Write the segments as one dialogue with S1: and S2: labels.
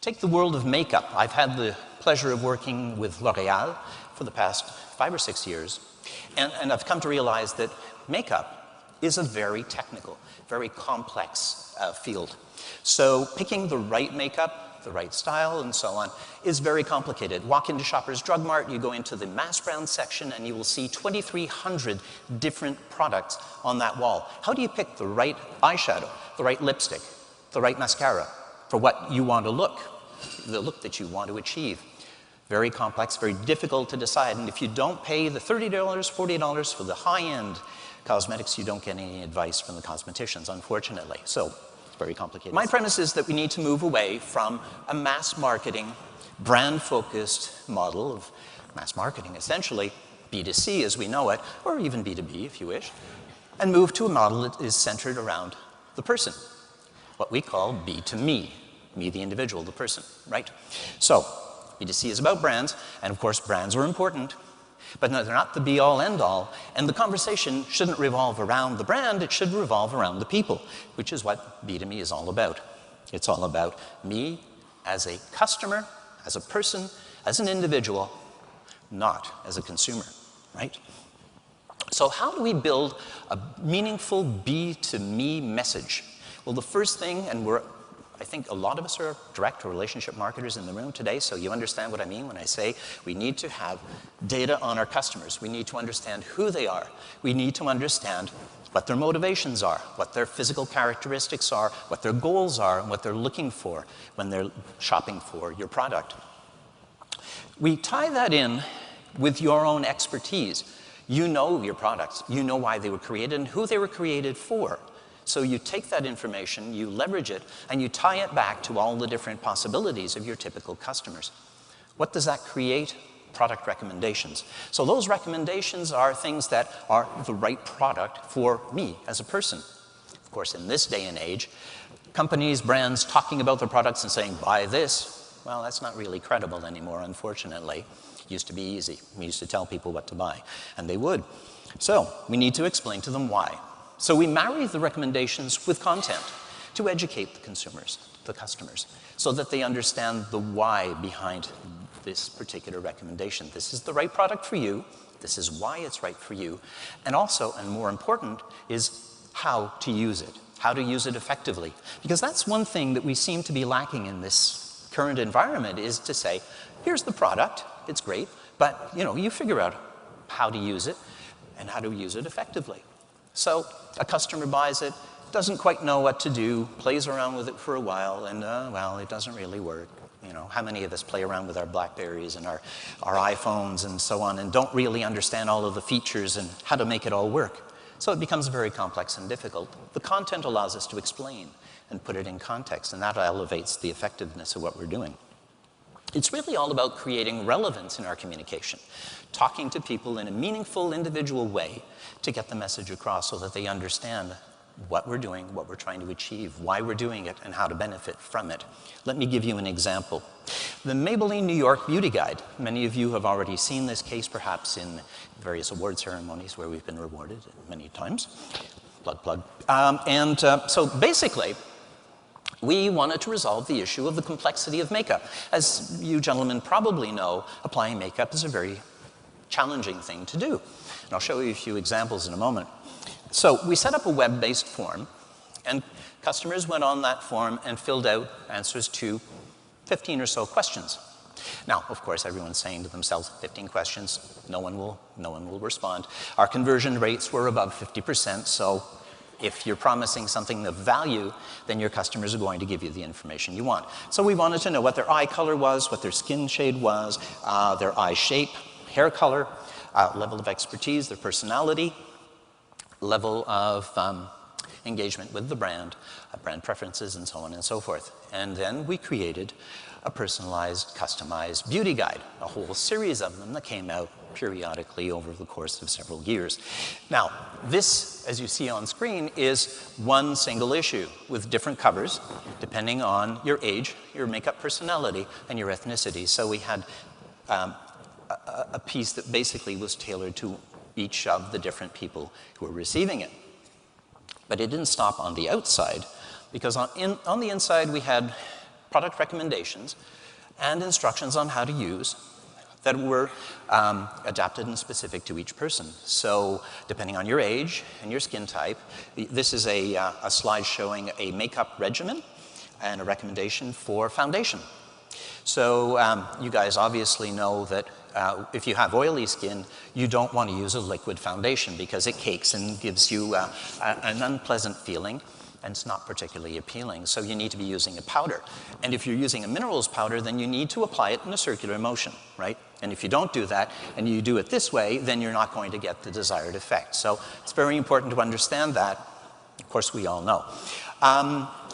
S1: Take the world of makeup. I've had the pleasure of working with L'Oréal for the past 5 or 6 years, and I've come to realize that makeup is a very technical, very complex field. So picking the right makeup, the right style, and so on, is very complicated. Walk into Shoppers Drug Mart, you go into the mass brand section, and you will see 2,300 different products on that wall. How do you pick the right eyeshadow, the right lipstick, the right mascara for what you want to look, the look that you want to achieve? Very complex, very difficult to decide, and if you don't pay the $30, $40 for the high-end cosmetics, you don't get any advice from the cosmeticians, unfortunately. So it's very complicated. My premise is that we need to move away from a mass marketing, brand-focused model of mass marketing, essentially B2C as we know it, or even B2B if you wish, and move to a model that is centered around the person, what we call B2Me, me the individual, the person, right? So B2C is about brands, and of course brands are important, but no, they're not the be-all, end-all, and the conversation shouldn't revolve around the brand, it should revolve around the people, which is what B2Me is all about. It's all about me as a customer, as a person, as an individual, not as a consumer, right? So how do we build a meaningful B2Me message? Well, the first thing, and I think a lot of us are direct or relationship marketers in the room today, so you understand what I mean when I say we need to have data on our customers. We need to understand who they are. We need to understand what their motivations are, what their physical characteristics are, what their goals are, and what they're looking for when they're shopping for your product. We tie that in with your own expertise. You know your products. You know why they were created and who they were created for. So you take that information, you leverage it, and you tie it back to all the different possibilities of your typical customers. What does that create? Product recommendations. So those recommendations are things that are the right product for me as a person. Of course, in this day and age, companies, brands talking about their products and saying, buy this, well, that's not really credible anymore, unfortunately. It used to be easy. We used to tell people what to buy, and they would. So we need to explain to them why. So we marry the recommendations with content to educate the consumers, the customers, so that they understand the why behind this particular recommendation. This is the right product for you. This is why it's right for you. And also, and more important, is how to use it effectively. Because that's one thing that we seem to be lacking in this current environment, is to say, here's the product, it's great, but you figure out how to use it and how to use it effectively. So a customer buys it, doesn't quite know what to do, plays around with it for a while, and well, it doesn't really work. How many of us play around with our BlackBerries and our iPhones and so on, and don't really understand all of the features and how to make it all work? So it becomes very complex and difficult. The content allows us to explain and put it in context, and that elevates the effectiveness of what we're doing. It's really all about creating relevance in our communication, talking to people in a meaningful, individual way to get the message across so that they understand what we're doing, what we're trying to achieve, why we're doing it, and how to benefit from it. Let me give you an example. The Maybelline New York Beauty Guide. Many of you have already seen this case, perhaps in various award ceremonies where we've been rewarded many times. Plug, plug. So basically, we wanted to resolve the issue of the complexity of makeup. As you gentlemen probably know, applying makeup is a very challenging thing to do. And I'll show you a few examples in a moment. So we set up a web-based form, and customers went on that form and filled out answers to 15 or so questions. Now, of course, everyone's saying to themselves, 15 questions, no one will respond. Our conversion rates were above 50%, so if you're promising something of value, then your customers are going to give you the information you want. So we wanted to know what their eye color was, what their skin shade was, their eye shape, hair color, level of expertise, their personality, level of engagement with the brand preferences, and so on and so forth. And then we created a personalized, customized beauty guide, a whole series of them that came out periodically over the course of several years. Now, this, as you see on screen, is one single issue with different covers, depending on your age, your makeup personality, and your ethnicity. So we had a piece that basically was tailored to each of the different people who were receiving it. But it didn't stop on the outside, because on the inside we had product recommendations and instructions on how to use that were adapted and specific to each person. So depending on your age and your skin type, this is a slide showing a makeup regimen and a recommendation for foundation. So you guys obviously know that if you have oily skin, you don't want to use a liquid foundation because it cakes and gives you an unpleasant feeling, and it's not particularly appealing. So you need to be using a powder. And if you're using a minerals powder, then you need to apply it in a circular motion, right? And if you don't do that, and you do it this way, then you're not going to get the desired effect. So it's very important to understand that. Of course, we all know.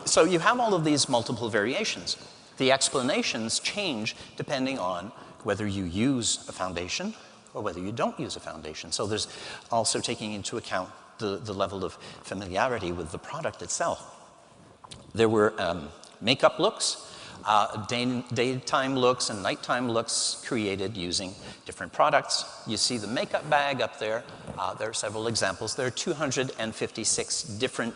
S1: So you have all of these multiple variations. The explanations change depending on whether you use a foundation or whether you don't use a foundation. So there's also taking into account the level of familiarity with the product itself. There were makeup looks, daytime looks and nighttime looks created using different products. You see the makeup bag up there. There are several examples. There are 256 different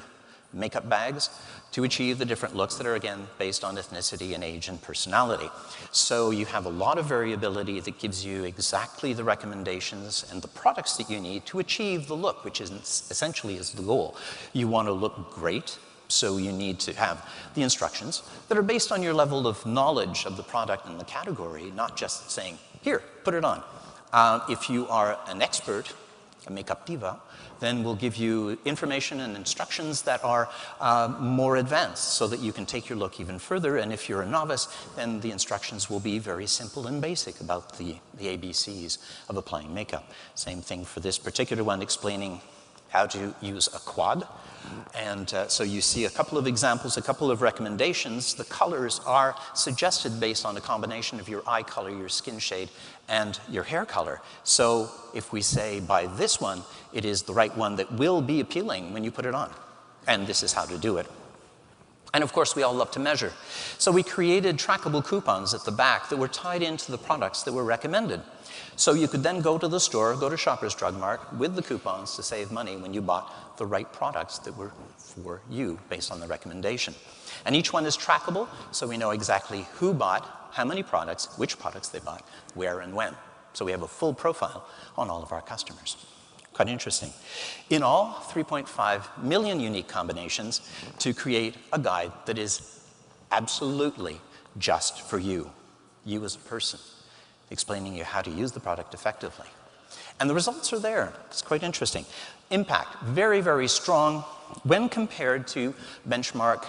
S1: makeup bags to achieve the different looks that are, again, based on ethnicity and age and personality. So you have a lot of variability that gives you exactly the recommendations and the products that you need to achieve the look, which is essentially is the goal. You want to look great, so you need to have the instructions that are based on your level of knowledge of the product and the category, not just saying, here, put it on. If you are an expert, a makeup diva, then we'll give you information and instructions that are more advanced so that you can take your look even further. And if you're a novice, then the instructions will be very simple and basic about the ABCs of applying makeup. Same thing for this particular one, explaining how to use a quad. And so you see a couple of examples, a couple of recommendations. The colors are suggested based on a combination of your eye color, your skin shade, and your hair color. So if we say by this one, it is the right one that will be appealing when you put it on. And this is how to do it. And of course, we all love to measure. So we created trackable coupons at the back that were tied into the products that were recommended. So you could then go to the store, go to Shoppers Drug Mart with the coupons to save money when you bought the right products that were for you based on the recommendation. And each one is trackable, so we know exactly who bought, how many products, which products they bought, where and when. So we have a full profile on all of our customers. Quite interesting. In all, 3.5 million unique combinations to create a guide that is absolutely just for you, you as a person, explaining you how to use the product effectively. And the results are there. It's quite interesting. Impact, very, very strong when compared to benchmark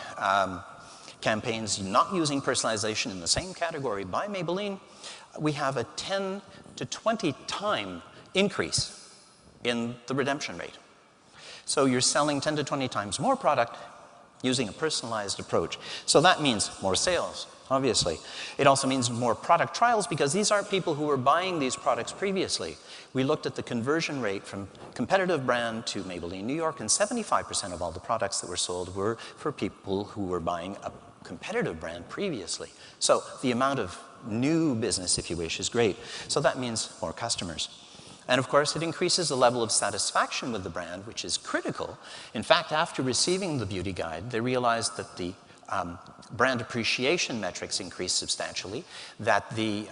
S1: campaigns not using personalization in the same category by Maybelline. We have a 10 to 20 time increase in the redemption rate. So you're selling 10 to 20 times more product using a personalized approach. So that means more sales, obviously. It also means more product trials because these aren't people who were buying these products previously. We looked at the conversion rate from competitive brand to Maybelline New York, and 75% of all the products that were sold were for people who were buying a competitive brand previously. So the amount of new business, if you wish, is great. So that means more customers. And of course, it increases the level of satisfaction with the brand, which is critical. In fact, after receiving the beauty guide, they realized that the brand appreciation metrics increased substantially, that the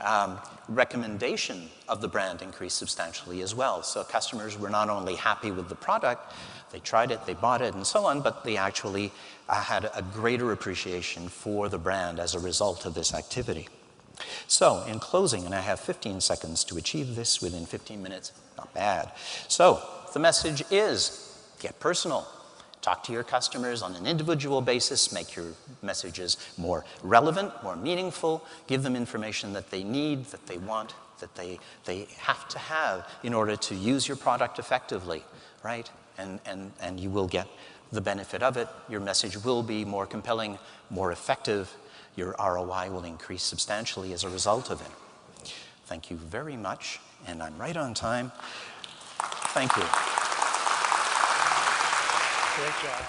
S1: recommendation of the brand increased substantially as well. So customers were not only happy with the product, they tried it, they bought it, and so on, but they actually had a greater appreciation for the brand as a result of this activity. So, in closing, and I have 15 seconds to achieve this within 15 minutes, not bad. So, the message is, get personal. Talk to your customers on an individual basis, make your messages more relevant, more meaningful, give them information that they need, that they want, that they have to have in order to use your product effectively, right? And you will get the benefit of it. Your message will be more compelling, more effective. Your ROI will increase substantially as a result of it. Thank you very much, and I'm right on time. Thank you.
S2: Great job.